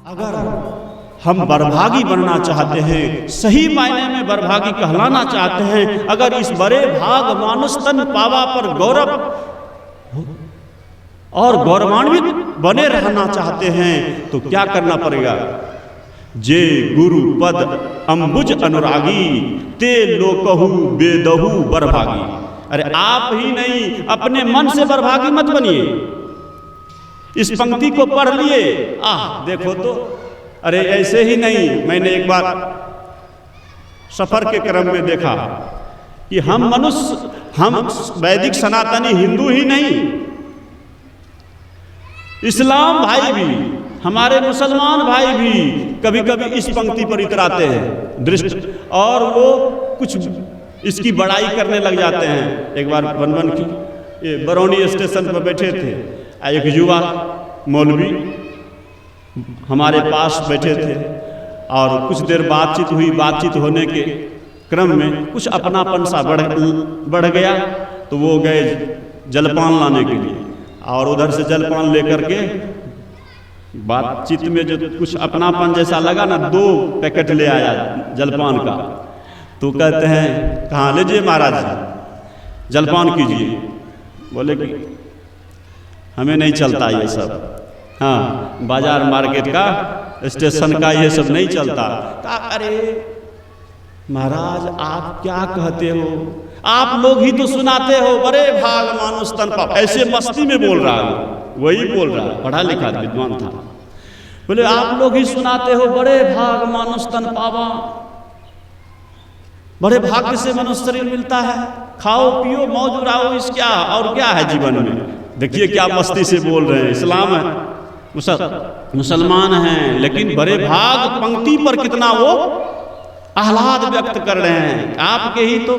अगर हम बरभागी बनना चाहते हैं, सही मायने में बरभागी कहलाना चाहते हैं, अगर इस बड़े भाग मानुष तन पावा पर गौरव और गौरवान्वित बने रहना चाहते हैं तो क्या करना पड़ेगा? जे गुरु पद अंबुज अनुरागी ते लोकहु बेदहु बरभागी। अरे आप ही नहीं, अपने मन से बरभागी मत बनिए। इस पंक्ति को पढ़ लिए, देखो तो, अरे ऐसे ही नहीं। मैंने एक बार सफर के क्रम में देखा कि हम मनुष्य, हम वैदिक सनातनी हिंदू ही नहीं, इस्लाम भाई भी, हमारे मुसलमान भाई भी कभी कभी इस पंक्ति पर इतराते हैं दृष्ट, और वो कुछ इसकी बड़ाई करने लग जाते हैं। एक बार बनबन की बरौनी स्टेशन पर बैठे थे, एक युवा मौलवी हमारे पास बैठे थे और कुछ देर बातचीत हुई। बातचीत होने के क्रम में कुछ अपनापन सा बढ़ गया, तो वो गए जलपान लाने के लिए, और उधर से जलपान लेकर के बातचीत में जो कुछ अपनापन जैसा लगा ना, 2 पैकेट ले आया जलपान का। तो कहते हैं, कहाँ लीजिए महाराज जी, जलपान कीजिए। बोले कि हमें नहीं चलता ये सब, हाँ बाजार मार्केट का, स्टेशन का ये सब नहीं चलता। अरे महाराज आप क्या कहते हो, आप लोग ही तो सुनाते हो बड़े भाग मानुष तन पावा। ऐसे मस्ती में बोल रहा है, वही बोल रहा, पढ़ा लिखा विद्वान था। बोले आप लोग ही सुनाते हो बड़े भाग मानुष तन पावा, बड़े भाग्य से मनुष्य शरीर मिलता है, खाओ पियो मौज उड़ाओ, इस क्या और क्या है जीवन में। देखिए क्या मस्ती से बोल रहे हैं। इस्लाम है, मुसलमान हैं, लेकिन बड़े भाग पंक्ति पर कितना वो आह्लाद व्यक्त कर रहे हैं। आपके ही तो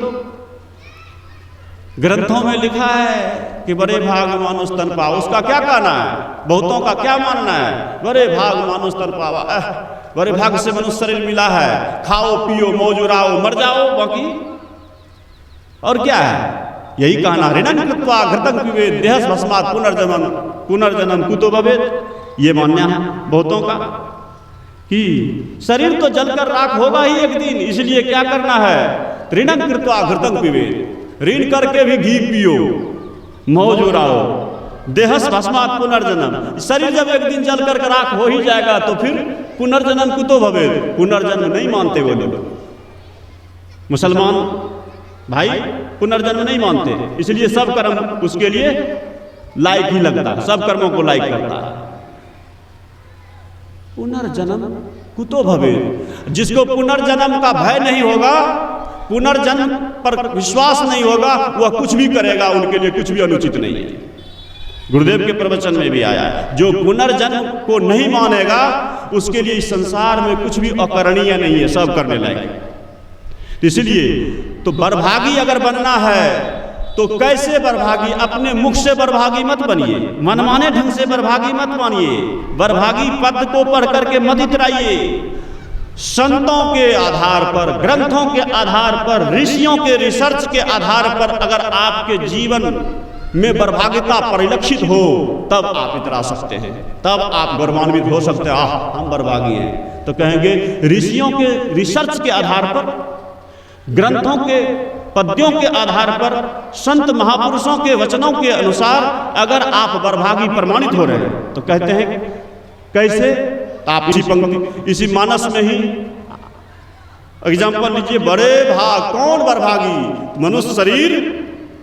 ग्रंथों में लिखा है कि बड़े भाग मानुष तन पावा। उसका क्या कहना है? बहुतों का क्या मानना है? बड़े भाग मानुष तन पावा, बड़े भाग से मनुष्य शरीर मिला है, खाओ पियो मौज उड़ाओ मर जाओ, बाकी और क्या है? यही कहना, ऋणं कृत्वा घृतं पिबेत् देहस् भस्मात् पुनर्जन्म कुतो भवेत्। ये मानना है बहुतों का कि शरीर तो जलकर राख होगा ही एक दिन, इसलिए क्या करना है? ऋणं कृत्वा घृतं पिबेत्, ऋण करके भी घी पियो मौज उड़ाओ, देहस् भस्मात् पुनर्जन्म। शरीर जब एक दिन जल कर राख हो ही जाएगा तो फिर पुनर्जन्म कुतो भवेत्, पुनर्जन्म नहीं मानते वो लोग। मुसलमान भाई पुनर्जन्म नहीं मानते, इसलिए सब कर्म उसके लिए लायक ही लगता है, सब कर्मों को लायक करता है। पुनर्जन्म कुतो भवेत्, जिसको पुनर्जन्म का भय नहीं होगा, पुनर्जन्म पर विश्वास नहीं होगा, वह कुछ भी करेगा उनके लिए कुछ भी अनुचित नहीं है। गुरुदेव के प्रवचन में भी आया है, जो पुनर्जन्म को नहीं मानेगा उसके लिए इस संसार में कुछ भी अकरणीय नहीं है, सब करने लायक। इसलिए तो बरभागी अगर बनना है तो कैसे बरभागी? अपने मुख से बरभागी मत बनिए, मनमाने ढंग से बरभागी मत बनिए। बरभागी पद को पढ़ करके मत इतराइए। संतों के आधार पर, ग्रंथों के आधार पर, ऋषियों के रिसर्च के आधार पर अगर आपके जीवन में बरभागिता परिलक्षित हो तब आप इतरा सकते हैं, तब आप गौरवान्वित हो सकते हैं, हम बरभागी हैं। तो कहेंगे ऋषियों के रिसर्च के आधार पर, ग्रंथों के पद्यों के आधार पर, संत महापुरुषों के वचनों के अनुसार अगर आप बरभागी प्रमाणित हो रहे हैं तो कहते हैं कैसे? आप इसी पंक्ति, इसी मानस में ही एग्जाम्पल लीजिए। बड़े भाग, कौन बरभागी? मनुष्य शरीर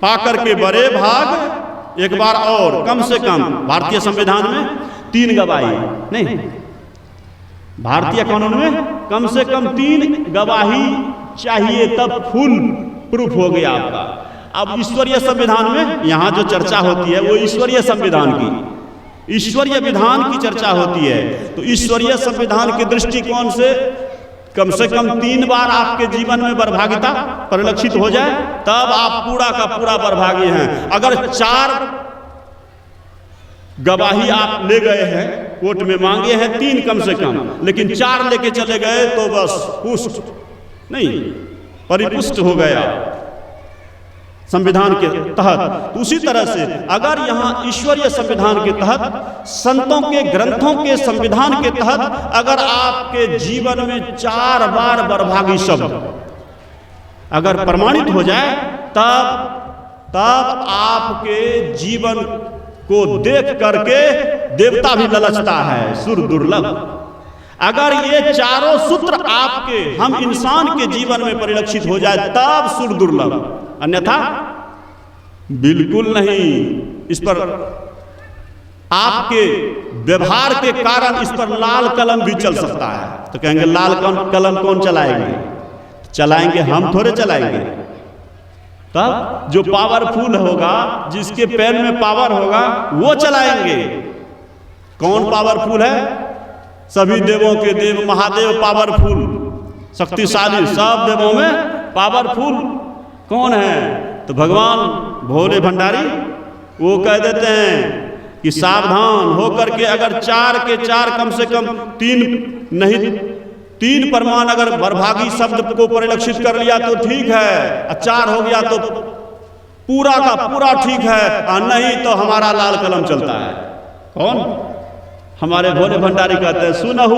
पाकर के बड़े भाग। एक बार और, कम से कम भारतीय संविधान में 3 गवाही नहीं, भारतीय कानून में कम से कम 3 गवाही चाहिए, तब फुल प्रूफ हो गया आपका। अब ईश्वरीय संविधान में यहाँ जो चर्चा होती है वो ईश्वरीय संविधान की, ईश्वरीय विधान की चर्चा होती है। तो ईश्वरीय संविधान के दृष्टिकोण से कम 3 बार आपके जीवन में बरभागिता परिलक्षित हो जाए तब आप पूरा का पूरा बरभागी हैं। अगर 4 गवाही आप ले गए हैं, कोर्ट में मांगे हैं 3 कम से कम, लेकिन 4 लेके चले गए तो बस पुष्ट नहीं, परिपुष्ट हो गया। संविधान के तहत। उसी तरह से अगर यहाँ ईश्वरीय संविधान के तहत, संतों के ग्रंथों के संविधान के तहत अगर आपके जीवन में 4 बार बरभागी शब्द अगर प्रमाणित हो जाए, तब आपके जीवन को देख करके देवता भी ललचता है, सुर दुर्लभ। अगर ये चारों सूत्र आपके हम इंसान के जीवन में परिलक्षित हो जाए तब सुर दुर्लभ, अन्यथा बिल्कुल नहीं। इस पर आपके व्यवहार के कारण इस पर लाल कलम भी चल सकता है। तो कहेंगे लाल कलम कौन चलाएंगे? चलाएंगे हम, थोड़े चलाएंगे। तब जो पावरफुल होगा, जिसके पेन में पावर होगा, वो चलाएंगे। कौन पावरफुल है? सभी देवों के देव महादेव पावरफुल, शक्तिशाली, सब देवों में पावरफुल कौन है? तो भगवान भोले भंडारी वो कह देते हैं कि सावधान होकर के अगर 4 के 4 कम से कम 3 प्रमाण अगर बरभागी शब्द को परिलक्षित कर लिया तो ठीक है, 4 हो गया तो पूरा का पूरा ठीक है, और नहीं तो हमारा लाल कलम चलता है। कौन? हमारे भोले भंडारी कहते हैं, सुनहु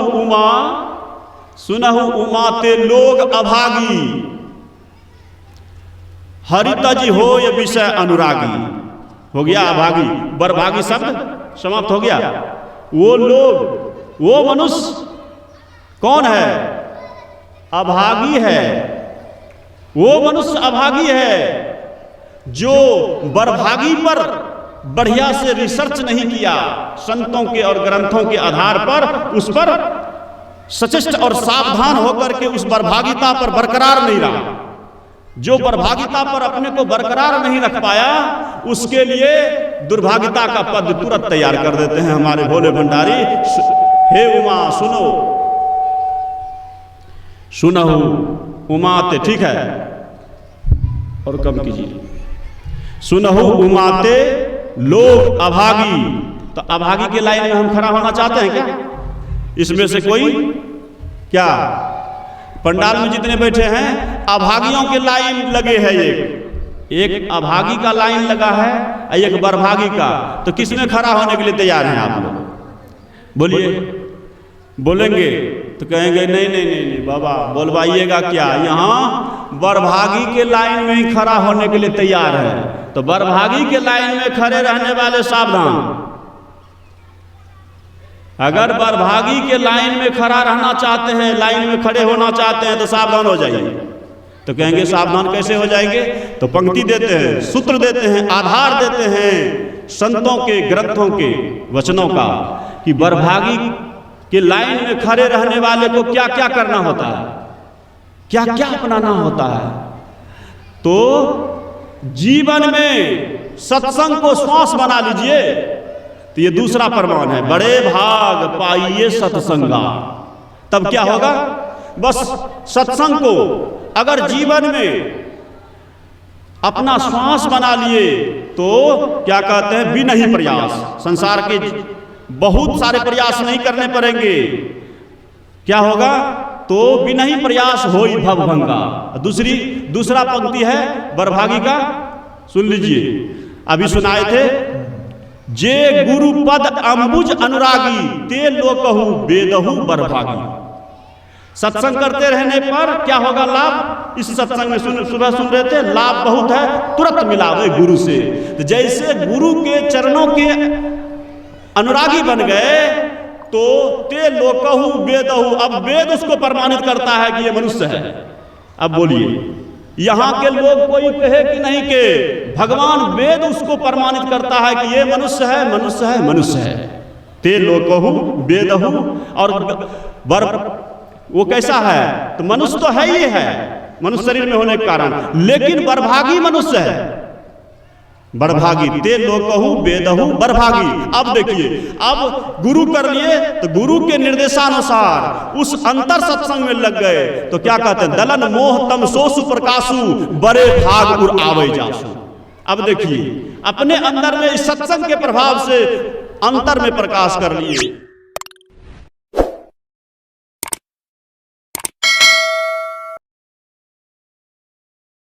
उमा ते लोग अभागी, हरितज हो ये विषय अनुरागी। हो गया अभागी, बरभागी शब्द समाप्त हो गया। वो लोग, वो मनुष्य कौन है? अभागी है। वो मनुष्य अभागी है जो बरभागी पर बढ़िया से रिसर्च नहीं किया, संतों के और ग्रंथों के आधार पर उस पर सचेष्ट और सावधान होकर के उस बरभागिता पर बरकरार नहीं रहा। जो बरभागिता पर अपने को बरकरार नहीं रख पाया, उसके लिए दुर्भागिता का पद तुरंत तैयार कर देते हैं हमारे भोले भंडारी। हे उमा सुनो, सुनहु उमाते, ठीक है, और कम कीजिए। सुनहु उमाते लोग अभागी। तो अभागी के लाइन में हम खड़ा होना चाहते हैं क्या? इसमें से कोई क्या? पंडाल में जितने बैठे हैं अभागियों के लाइन लगे हैं, एक अभागी का लाइन लगा है, एक बरभागी का। तो किस में खड़ा होने के लिए तैयार हैं आप लोग? बोलिए। बोलेंगे तो कहेंगे नहीं नहीं नहीं नहीं बाबा, बोलवाइएगा क्या? यहाँ बरभागी के लाइन में ही खड़ा होने के लिए तैयार है। तो बरभागी के लाइन में खड़े रहने वाले सावधान। अगर बरभागी के लाइन में खड़ा रहना चाहते हैं, लाइन में खड़े होना चाहते हैं, तो सावधान हो जाइए। तो कहेंगे सावधान कैसे हो जाएंगे? तो पंक्ति देते हैं, सूत्र देते हैं, आधार देते हैं संतों के ग्रंथों के वचनों का, कि बरभागी के लाइन में खड़े रहने वाले को क्या क्या करना होता है, क्या क्या अपनाना होता है। तो जीवन में सत्संग को श्वास बना लीजिए। तो ये दूसरा प्रमाण है, बड़े भाग पाइए सत्संगा। तब क्या होगा? बस सत्संग को अगर जीवन में अपना श्वास बना लिए तो क्या कहते हैं, बिना ही प्रयास, संसार के बहुत सारे प्रयास नहीं करने पड़ेंगे। क्या होगा? तो बिना ही प्रयास होई भवभंगा। दूसरा पंक्ति है बरभागी का, सुन लीजिए, अभी सुनाए थे। जे गुरु पद अंबुज अनुरागी, ते लोकहु वेदहु बरभागी। सत्संग करते रहने पर क्या होगा लाभ? इस सत्संग में सुबह सुन रहे थे, लाभ बहुत है, तुरंत मिला हुए गुरु से। तो जैसे गुरु के चरणों के अनुरागी बन गए तो ते लोकहु वेदहु, अब वेद उसको प्रमाणित करता है कि ये मनुष्य है। अब बोलिए, यहाँ के लोग कोई कहे कि नहीं के, भगवान वेद उसको प्रमाणित करता है कि ये मनुष्य है, मनुष्य है, मनुष्य है। ते लोकहु वेदहु, और वो कैसा है? तो मनुष्य तो है ही है, मनुष्य शरीर में होने के कारण, लेकिन बरभागी मनुष्य है। बरभागी, ते लोकहु वेदहु बरभागी। अब देखिए, अब गुरु कर लिए तो गुरु के निर्देशानुसार उस अंतर सत्संग में लग गए तो क्या कहते हैं, दलन मोह तम सोसु प्रकाशु, बड़े भाग उर आवे जासु। अब देखिए, अपने अंदर में इस सत्संग के प्रभाव से अंतर में प्रकाश कर लिए।